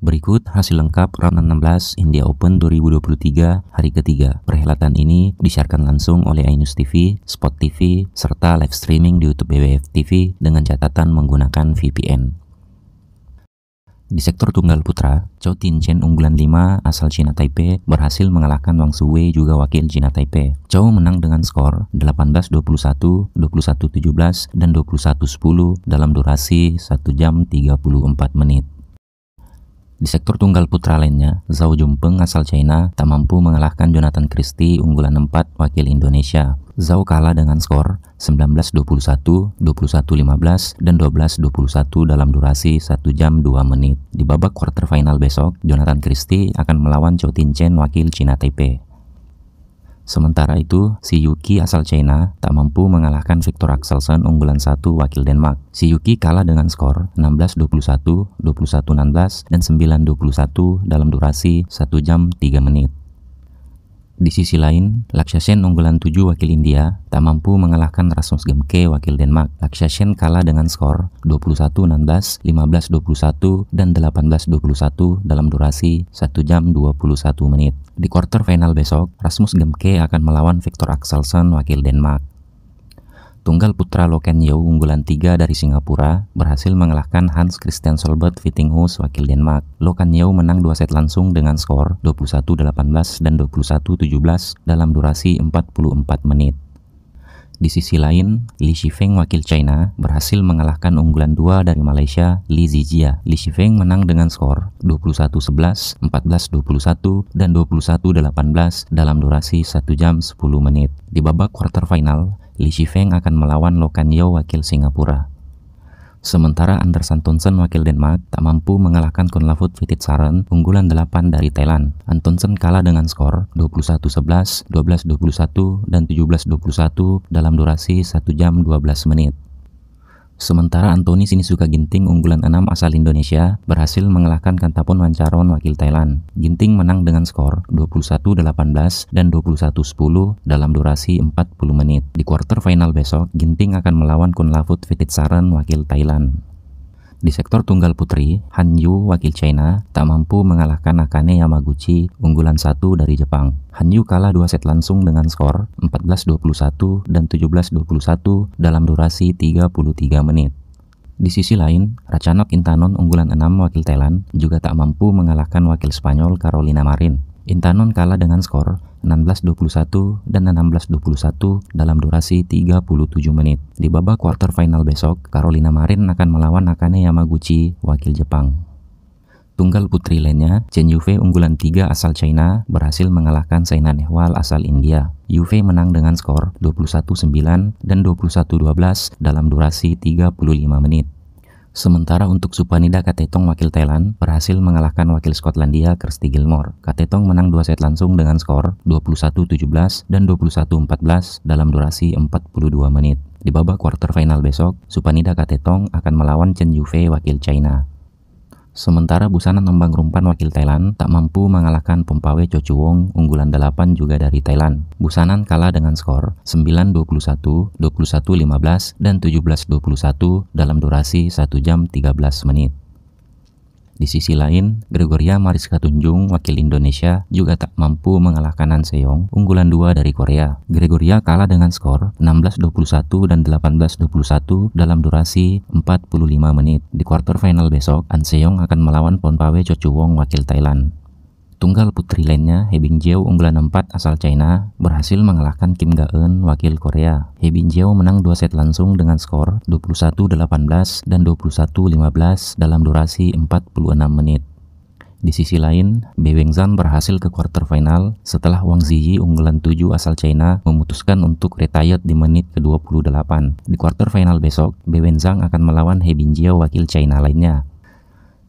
Berikut hasil lengkap round 16 India Open 2023 hari ketiga. Perhelatan ini disiarkan langsung oleh iNews TV, Spot TV, serta live streaming di YouTube BWF TV dengan catatan menggunakan VPN. Di sektor tunggal putra, Chou Tien-chen unggulan 5 asal Cina Taipei berhasil mengalahkan Wang Suwei juga wakil Cina Taipei. Chou menang dengan skor 18-21, 21-17, dan 21-10 dalam durasi 1 jam 34 menit. Di sektor tunggal putra lainnya, Zhao Jungpeng asal China tak mampu mengalahkan Jonathan Christie unggulan 4 wakil Indonesia. Zhao kalah dengan skor 19-21, 21-15, dan 12-21 dalam durasi 1 jam 2 menit. Di babak quarter final besok, Jonathan Christie akan melawan Chou Tien-chen wakil Cina Taipei. Sementara itu, Si Yuqi asal China tak mampu mengalahkan Viktor Axelsen unggulan 1 wakil Denmark. Si Yuqi kalah dengan skor 16-21, 21-16, dan 9-21 dalam durasi 1 jam 3 menit. Di sisi lain, Lakshya Sen unggulan 7 wakil India tak mampu mengalahkan Rasmus Gemke wakil Denmark. Lakshya Sen kalah dengan skor 21-16, 15-21, dan 18-21 dalam durasi 1 jam 21 menit. Di quarter final besok, Rasmus Gemke akan melawan Viktor Axelsen wakil Denmark. Tunggal putra Loh Ken Yew unggulan 3 dari Singapura berhasil mengalahkan Hans Christian Solberg Vittinghus wakil Denmark. Loh Ken Yew menang 2 set langsung dengan skor 21-18 dan 21-17 dalam durasi 44 menit. Di sisi lain, Li Shifeng wakil China berhasil mengalahkan unggulan 2 dari Malaysia, Li Zijia. Li Shifeng menang dengan skor 21-11, 14-21, dan 21-18 dalam durasi 1 jam 10 menit. Di babak quarter final, Li Shifeng akan melawan Loh Ken Yew wakil Singapura. Sementara Anders Antonsen wakil Denmark tak mampu mengalahkan Konlavut Vititsaren unggulan 8 dari Thailand. Antonsen kalah dengan skor 21-11, 12-21, dan 17-21 dalam durasi 1 jam 12 menit. Sementara Anthony Sinisuka Ginting unggulan 6 asal Indonesia berhasil mengalahkan Kantapon Wancharoen wakil Thailand. Ginting menang dengan skor 21-18 dan 21-10 dalam durasi 40 menit. Di quarter final besok, Ginting akan melawan Konlavut Vititsaren wakil Thailand. Di sektor tunggal putri, Han Yu wakil China tak mampu mengalahkan Akane Yamaguchi unggulan 1 dari Jepang. Han Yu kalah 2 set langsung dengan skor 14-21 dan 17-21 dalam durasi 33 menit. Di sisi lain, Ratchanok Intanon unggulan 6 wakil Thailand juga tak mampu mengalahkan wakil Spanyol Carolina Marin. Intanon kalah dengan skor 16-21 dan 16-21 dalam durasi 37 menit. Di babak quarter final besok, Carolina Marin akan melawan Akane Yamaguchi wakil Jepang. Tunggal putri lainnya, Chen Yufei unggulan 3 asal China berhasil mengalahkan Saina Nehwal asal India. Yufei menang dengan skor 21-9 dan 21-12 dalam durasi 35 menit. Sementara untuk Supanida Katetong wakil Thailand berhasil mengalahkan wakil Skotlandia Kirsty Gilmore. Katetong menang 2 set langsung dengan skor 21-17 dan 21-14 dalam durasi 42 menit. Di babak quarter final besok, Supanida Katetong akan melawan Chen Yufei wakil China. Sementara Busanan Ombang Rumpan wakil Thailand tak mampu mengalahkan Pompawe Chochuwong unggulan 8 juga dari Thailand. Busanan kalah dengan skor 9-21, 21-15, dan 17-21 dalam durasi 1 jam 13 menit. Di sisi lain, Gregoria Mariska Tunjung wakil Indonesia juga tak mampu mengalahkan Han Seong unggulan 2 dari Korea. Gregoria kalah dengan skor 16-21 dan 18-21 dalam durasi 45 menit. Di quarter final besok, Han Seong akan melawan Pompawe Chochuwong wakil Thailand. Tunggal putri lainnya, He Bingjeo unggulan 4 asal China berhasil mengalahkan Kim Ga-eun wakil Korea. He Bingjeo menang 2 set langsung dengan skor 21-18 dan 21-15 dalam durasi 46 menit. Di sisi lain, Bei Wengzhan berhasil ke quarter final setelah Wang Ziyi unggulan 7 asal China memutuskan untuk retired di menit ke-28. Di quarter final besok, Bei Wengzhan akan melawan He Bingjeo wakil China lainnya.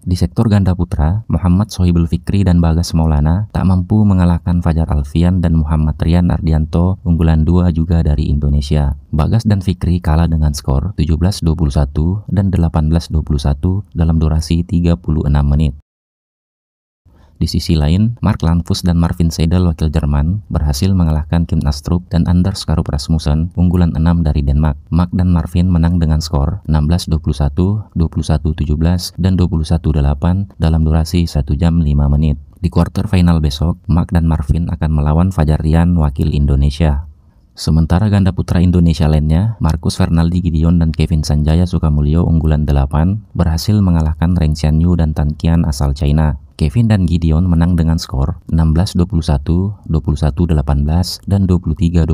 Di sektor ganda putra, Muhammad Sohibul Fikri dan Bagas Maulana tak mampu mengalahkan Fajar Alfian dan Muhammad Rian Ardianto unggulan 2 juga dari Indonesia. Bagas dan Fikri kalah dengan skor 17-21 dan 18-21 dalam durasi 36 menit. Di sisi lain, Mark Landfuss dan Marvin Seidel wakil Jerman berhasil mengalahkan Kim Astrup dan Anders Karup Rasmussen unggulan 6 dari Denmark. Mark dan Marvin menang dengan skor 16-21, 21-17, dan 21-8 dalam durasi 1 jam 5 menit. Di quarter final besok, Mark dan Marvin akan melawan Fajar Rian wakil Indonesia. Sementara ganda putra Indonesia lainnya, Marcus Fernaldi Gideon dan Kevin Sanjaya Sukamulyo unggulan 8 berhasil mengalahkan Reng Xianyu dan Tan Qian asal China. Kevin dan Gideon menang dengan skor 16-21, 21-18, dan 23-21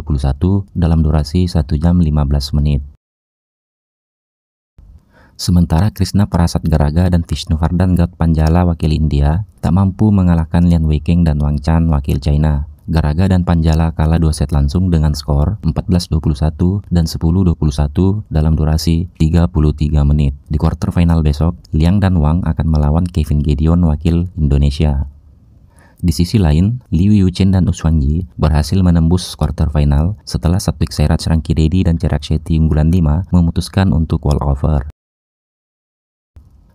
dalam durasi 1 jam 15 menit. Sementara Krishna Prasad Garaga dan Vishnuvardhan Gaut Panjala wakil India tak mampu mengalahkan Lian Weikeng dan Wang Chan wakil China. Garaga dan Panjala kalah 2 set langsung dengan skor 14-21 dan 10-21 dalam durasi 33 menit. Di quarter final besok, Liang dan Wang akan melawan Kevin Gideon wakil Indonesia. Di sisi lain, Liu Yuchen dan Uswanji berhasil menembus quarter final setelah Satwik Sairaj Rankireddy dan Chirag Shetty unggulan 5 memutuskan untuk walkover.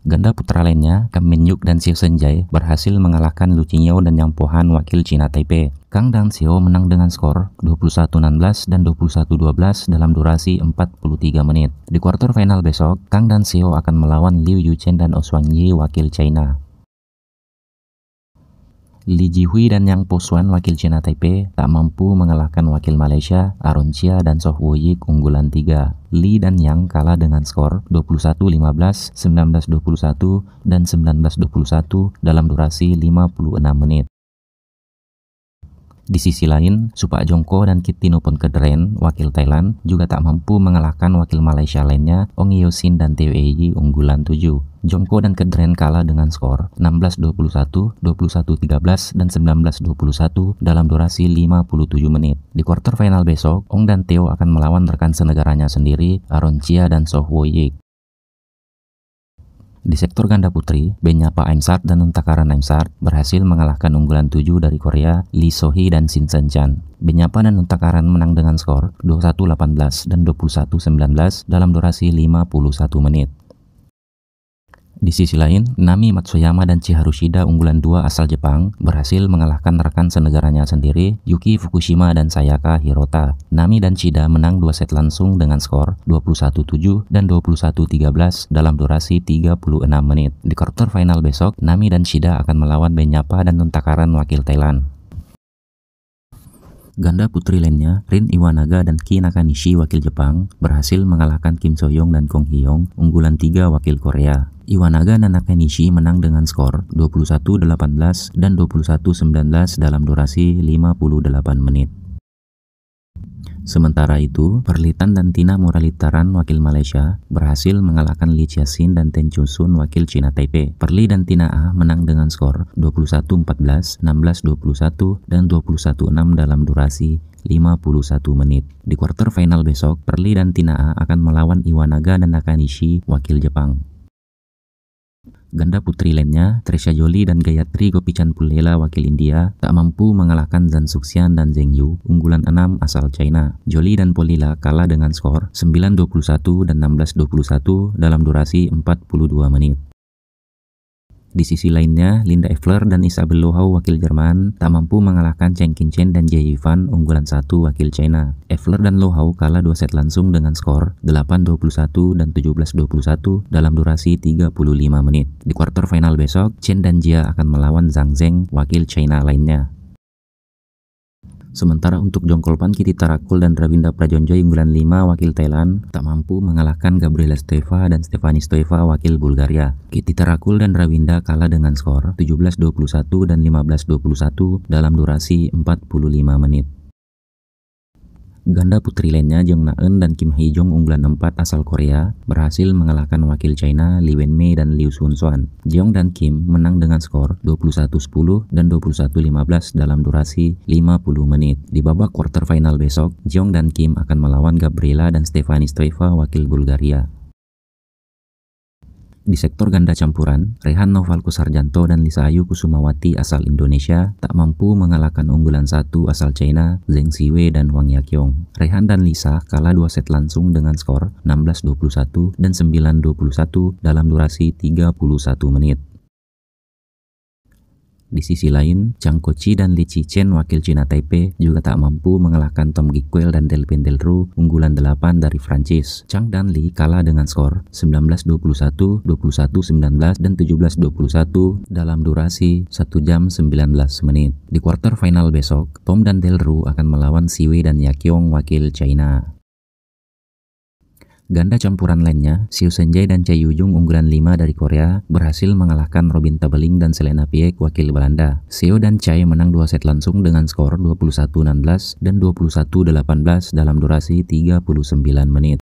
Ganda putra lainnya, Kam Min-hyuk dan Seo Seung-jae berhasil mengalahkan Lu Qingyao dan Yang Po-han wakil Cina Taipei. Kang dan Seo menang dengan skor 21-16 dan 21-12 dalam durasi 43 menit. Di quarter final besok, Kang dan Seo akan melawan Liu Yuchen dan Oswang-yi wakil China. Li Jihui dan Yang Po-swan wakil Cina Taipei tak mampu mengalahkan wakil Malaysia, Aaron Chia dan Soh Woo-yik unggulan 3. Li dan Yang kalah dengan skor 21-15, 19-21, dan 19-21 dalam durasi 56 menit. Di sisi lain, Supak Jongko dan Kittinupon Kedren wakil Thailand juga tak mampu mengalahkan wakil Malaysia lainnya, Ong Yeo Sin dan Teo Eyi unggulan 7. Jongko dan Kedren kalah dengan skor 16-21, 21-13, dan 19-21 dalam durasi 57 menit. Di quarter final besok, Ong dan Teo akan melawan rekan senegaranya sendiri, Aaron Chia dan Soh Woo-yik. Di sektor ganda putri, Benyapa Aimsart dan Nuntakaran Aimsart berhasil mengalahkan unggulan 7 dari Korea, Lee So-hee dan Shin Seung-chan. Benyapa dan Nuntakaran menang dengan skor 21-18 dan 21-19 dalam durasi 51 menit. Di sisi lain, Nami Matsuyama dan Chiharu Shida unggulan 2 asal Jepang berhasil mengalahkan rekan senegaranya sendiri, Yuki Fukushima dan Sayaka Hirota. Nami dan Shida menang 2 set langsung dengan skor 21-7 dan 21-13 dalam durasi 36 menit. Di quarter final besok, Nami dan Shida akan melawan Benyapa dan Nuntakaran wakil Thailand. Ganda putri lainnya, Rin Iwanaga dan Ki Nakanishi wakil Jepang berhasil mengalahkan Kim So-young dan Kong Hee-yong unggulan 3 wakil Korea. Iwanaga dan Nakanishi menang dengan skor 21-18 dan 21-19 dalam durasi 58 menit. Sementara itu, Perlitan dan Tina Muralitaran wakil Malaysia berhasil mengalahkan Lee Chia-sin dan Ten Chun-sun wakil Cina Taipei. Perli dan Tina A menang dengan skor 21-14, 16-21, dan 21-6 dalam durasi 51 menit. Di quarter final besok, Perli dan Tina A akan melawan Iwanaga dan Nakanishi wakil Jepang. Ganda putri lainnya, Tresya Jolie dan Gayatri Gopichan Pullela wakil India tak mampu mengalahkan Zhang Xuxian dan Zheng Yu unggulan 6 asal China. Jolie dan Pullela kalah dengan skor 9-21 dan 16-21 dalam durasi 42 menit. Di sisi lainnya, Linda Effler dan Isabel Lohau wakil Jerman tak mampu mengalahkan Cheng Qinchen dan Jie Yifan unggulan 1 wakil China. Effler dan Lohau kalah 2 set langsung dengan skor 8-21 dan 17-21 dalam durasi 35 menit. Di quarter final besok, Chen dan Jia akan melawan Zhang Zheng wakil China lainnya. Sementara untuk Jongkolpan, Kitty Tarakul dan Ravindra Prajonjoy unggulan 5 wakil Thailand tak mampu mengalahkan Gabriela Stoeva dan Stefani Stoeva wakil Bulgaria. Kitty Tarakul dan Ravindra kalah dengan skor 17-21 dan 15-21 dalam durasi 45 menit. Ganda putri lainnya, Jeong Na-eun dan Kim Hye-jong unggulan 4 asal Korea berhasil mengalahkan wakil China, Lee Wen-mei dan Liu Sun-swan. Jeong dan Kim menang dengan skor 21-10 dan 21-15 dalam durasi 50 menit. Di babak quarter final besok, Jeong dan Kim akan melawan Gabriela dan Stefani Stoeva wakil Bulgaria. Di sektor ganda campuran, Rehan Novalko Sarjanto dan Lisa Ayu Kusumawati asal Indonesia tak mampu mengalahkan unggulan 1 asal China, Zheng Siwei dan Wang Yaqiong. Rehan dan Lisa kalah 2 set langsung dengan skor 16-21 dan 9-21 dalam durasi 31 menit. Di sisi lain, Zhang Kochi dan Li Qichen wakil Cina Taipei juga tak mampu mengalahkan Tom Gikwel dan Delphine Delrue unggulan 8 dari Prancis. Zhang dan Li kalah dengan skor 19-21, 21-19, dan 17-21 dalam durasi 1 jam 19 menit. Di quarter final besok, Tom dan Delrue akan melawan Siwei dan Yaqiong wakil China. Ganda campuran lainnya, Xiu Zhenjie dan Cai Yujung unggulan 5 dari Korea berhasil mengalahkan Robin Tabeling dan Selena Piek wakil Belanda. Xiu dan Cai menang 2 set langsung dengan skor 21-16 dan 21-18 dalam durasi 39 menit.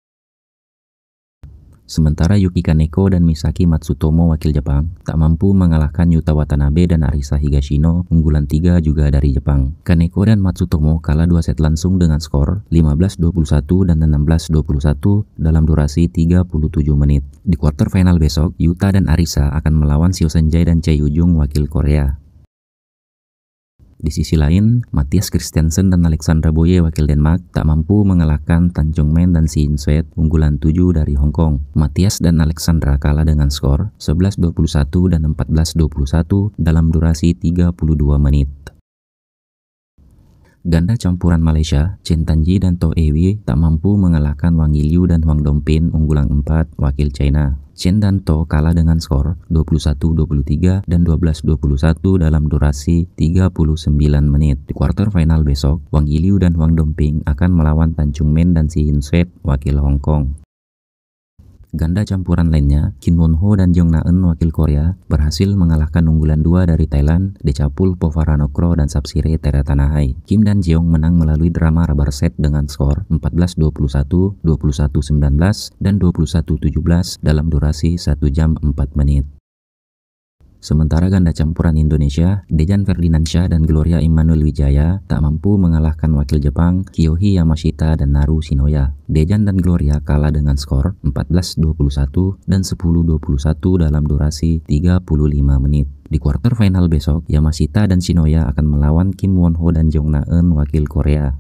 Sementara Yuki Kaneko dan Misaki Matsutomo wakil Jepang tak mampu mengalahkan Yuta Watanabe dan Arisa Higashino unggulan 3 juga dari Jepang. Kaneko dan Matsutomo kalah 2 set langsung dengan skor 15-21 dan 16-21 dalam durasi 37 menit. Di quarter final besok, Yuta dan Arisa akan melawan Xiu Zhenjie dan Cai Yujung wakil Korea. Di sisi lain, Mathias Christensen dan Alexandra Boye wakil Denmark tak mampu mengalahkan Tan Chongmen dan Sin Sweat unggulan 7 dari Hong Kong. Mathias dan Alexandra kalah dengan skor 11-21 dan 14-21 dalam durasi 32 menit. Ganda campuran Malaysia, Chen Tanji dan To Ewi tak mampu mengalahkan Wang Yiliu dan Huang Dongpin unggulan 4 wakil China. Chen dan To kalah dengan skor 21-23 dan 12-21 dalam durasi 39 menit. Di quarter final besok, Wang Yiliu dan Huang Dongping akan melawan Tan Chongmen dan Si Hin Sweat wakil Hong Kong. Ganda campuran lainnya, Kim Won Ho dan Jong Na-eun wakil Korea berhasil mengalahkan unggulan 2 dari Thailand, Decapul Povaranokro dan Sapsire Teratanahai. Kim dan Jeong menang melalui drama rubber set dengan skor 14-21, 21-19, dan 21-17 dalam durasi 1 jam 4 menit. Sementara ganda campuran Indonesia, Dejan Ferdinansyah dan Gloria Immanuel Wijaya tak mampu mengalahkan wakil Jepang, Kiyoshi Yamashita dan Naru Shinoya. Dejan dan Gloria kalah dengan skor 14-21 dan 10-21 dalam durasi 35 menit. Di quarter final besok, Yamashita dan Shinoya akan melawan Kim Won Ho dan Jong Na-eun wakil Korea.